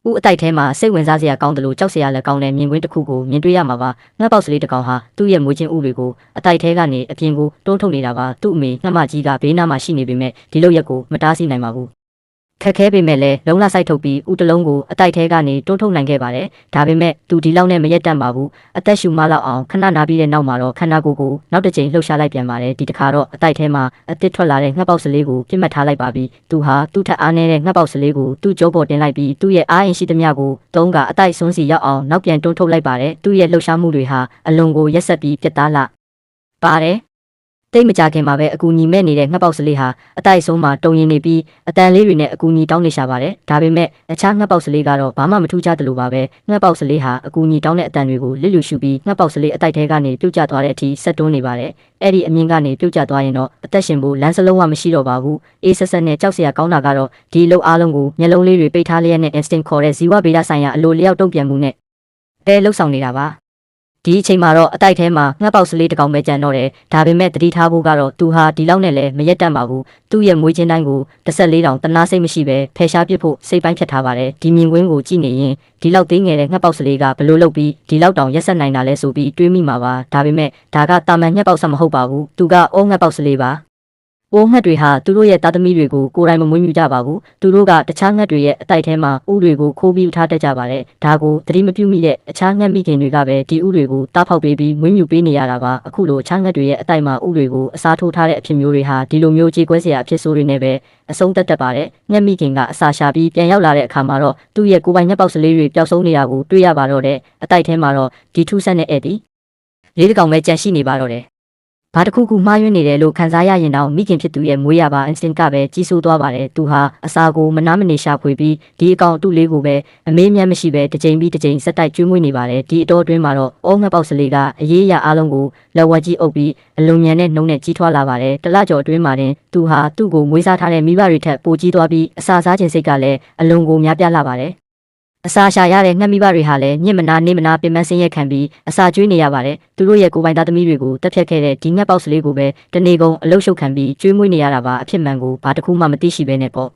ဦးအတိုက်ထဲမှာစိတ်ဝင်စားစရာကောင်းတယ်လို့ကြောက်စရာလည်းကောင်းတဲ့မြင်ကွင်းတစ်ခုကိုမြင်တွေ့ရမှာပါငှက်ပေါက်စလေးတစ်ကောင်ဟာသူ့ရဲ့မွေးချင်းဥတွေကိုအတိုက်ထဲကနေအပြင်ကိုတွန်းထုတ်နေတာပါသူ့အမေငှက်မကြီးကဘေးနားမှာရှိနေပေမဲ့ဒီလောက်ရက်ကိုမတားဆီးနိုင်ပါဘူးခက်ခဲပေမဲ့လည်းလုံလဆိုင်ထုတ်ပြီးဥတလုံးကိုအတိုက်ထဲကနေတွန်းထုတ်နိုင်ခဲ့ပါတယ်ဒါပေမဲ့သူဒီလောက်နဲ့မရက်တတ်ပါဘူးအသက်ရှူမလောက်အောင်ခဏနာပြီးတဲ့နောက်မှာတော့ခန္ဓာကိုယ်ကိုနောက်တစ်ကြိမ်လှုပ်ရှားလိုက်ပြန်ပါတယ်ဒီတစ်ခါတော့အတိုက်ထဲမှာအသစ်ထွက်လာတဲ့ငှက်ပေါက်စလေးကိုပြစ်မှတ်ထားလိုက်ပါပြီသူဟာသူ့ထက်အားနည်းတဲ့ငှက်ပေါက်စလေးကိုသူ့ကြောပေါ်တင်လိုက်ပြီးသူ့ရဲ့အားအင်ရှိသမျှကိုတုံးကအတိုက်ဆွန်းစီရောက်အောင်နောက်ပြန်တွန်းထုတ်လိုက်ပါတယ်သူ့ရဲ့လှုပ်ရှားမှုတွေဟာအလွန်ကိုရက်ဆက်ပြီးပြတ်သားလာပါတယ်တိတ်မကြခင်မှာပဲအကူညီမဲ့နေတဲ့ငှက်ပေါက်စလေးဟာအတိုက်ဆုံးမှာတုံရင်နေပြီးအတန်လေးတွေနဲ့အကူညီတောင်းနေရှာပါတယ်ဒါပေမဲ့အခြားငှက်ပေါက်စလေးကတော့ဘာမှမထူးခြားတယ်လို့ပါပဲငှက်ပေါက်စလေးဟာအကူညီတောင်းတဲ့အတန်တွေကိုလစ်လျူရှုပြီးငှက်ပေါက်စလေးအတိုက်ထဲကနေပြုတ်ကျသွားတဲ့အထိဆက်တွန်းနေပါတယ်အဲ့ဒီအမြင့်ကနေပြုတ်ကျသွားရင်တော့အသက်ရှင်ဖို့လမ်းစလုံးဝမရှိတော့ပါဘူးအေးဆက်ဆက်နဲ့ကြောက်စရာကောင်းတာကတော့ဒီအလုပ်အားလုံးကိုမျက်လုံးလေးတွေပိတ်ထားလျက်နဲ့ instinct ခေါ်တဲ့ဇီဝဗေဒဆိုင်ရာအလိုလျောက်တုံ့ပြန်မှုနဲ့လှုပ်ဆောင်နေတာပါဒီအချိန်မှာတော့အတိုက်ထဲမှာငှက်ပေါက်စလေးတစ်ကောင်ပဲကြံတော့တယ်ဒါပေမဲ့တတိထားဖို့ကတော့သူဟာဒီလောက်နဲ့လည်းမရက်တတ်ပါဘူးသူ့ရဲ့မွေးချင်းတိုင်းကို14တောင်တနာစိတ်မရှိပဲဖယ်ရှားပစ်ဖို့စိတ်ပိုင်းဖြတ်ထားပါတယ်ဒီမြင်ကွင်းကိုကြည့်နေရင်ဒီလောက်သေးငယ်တဲ့ငှက်ပေါက်စလေးကဘလို့လုပ်ပြီးဒီလောက်တောင်ရက်ဆက်နိုင်တာလဲဆိုပြီးတွေးမိမှာပါဒါပေမဲ့ဒါကတာမန်ငှက်ပေါက်ဆက်မဟုတ်ပါဘူးသူကအိုးငှက်ပေါက်စလေးပါအိုးငှက်တွေဟာသူတို့ရဲ့သားသမီးတွေကိုကိုယ်တိုင်မမွေးမြူကြပါဘူးသူတို့ကတခြားငှက်တွေရဲ့အတိုက်ထဲမှာဥတွေကိုခိုးပြီးထားတတ်ကြပါတယ်ဒါကိုသတိမပြုမိတဲ့အခြားငှက်မိခင်တွေကပဲဒီဥတွေကိုတားဖောက်ပေးပြီးမွေးမြူပေးနေရတာပါအခုလိုအခြားငှက်တွေရဲ့အတိုက်မှာဥတွေကိုအစားထိုးထားတဲ့အဖြစ်မျိုးတွေဟာဒီလိုမျိုးကြေကွဲစရာအဖြစ်ဆိုးတွေနဲ့ပဲအဆုံးသက်တတ်ပါတယ်ငှက်မိခင်ကအစာရှာပြီးပြန်ရောက်လာတဲ့အခါမှာတော့သူ့ရဲ့ကိုယ်ပိုင်ငှက်ပေါက်စလေးတွေပျောက်ဆုံးနေတာကိုတွေ့ရပါတော့တဲ့အတိုက်ထဲမှာတော့ဒီထူးဆန်းတဲ့ဧည့်သည်လေးတစ်ကောင်ပဲကြံရှိနေပါတော့တယ်ဘာတစ်ခုခုမှားယွင်းနေတယ်လို့ခံစားရရင်တော့မိခင်ဖြစ်သူရဲ့မွေးရပါ instinct ကပဲကြီးစိုးသွားပါတယ်သူဟာအစာကိုမနာမနေရှာဖွေပြီးဒီအကောင်အတုလေးကိုပဲအမေးမြတ်မရှိပဲတစ်ချိန်ပြီးတစ်ချိန်စက်တိုက်ကျွေးမွေးနေပါတယ်ဒီအတော်အတွင်းမှာတော့အောငှက်ပေါက်စလေးကအရေးအရာအားလုံးကိုလက်ဝက်ကြီးအုပ်ပြီးအလွန်ညံတဲ့နှုံးနဲ့ကြီးထွားလာပါတယ်တလကျော်အတွင်းမှာတင်သူဟာသူ့ကိုမွေးစားထားတဲ့မိဘတွေထက်ပိုကြီးသွားပြီးအစာစားခြင်းစိတ်ကလည်းအလွန်ကိုများပြားလာပါတယ်အစာရှာရတဲ့ငှက်မိဘတွေဟာလည်းညစ်မနာနေမနာပင်ပန်းဆင်းရဲခံပြီးအစာကျွေးနေရပါတယ်သူတို့ရဲ့ကိုယ်ပိုင်သားသမီးတွေကိုတက်ဖြတ်ခဲ့တဲ့ဒီငှက်ပေါက်စလေးကိုပဲတနေ့ကုန်အလုရှုပ်ခံပြီးကျွေးမွေးနေရတာပါအဖြစ်မှန်ကိုဘာတစ်ခုမှမသိရှိဘဲနဲ့ပေါ့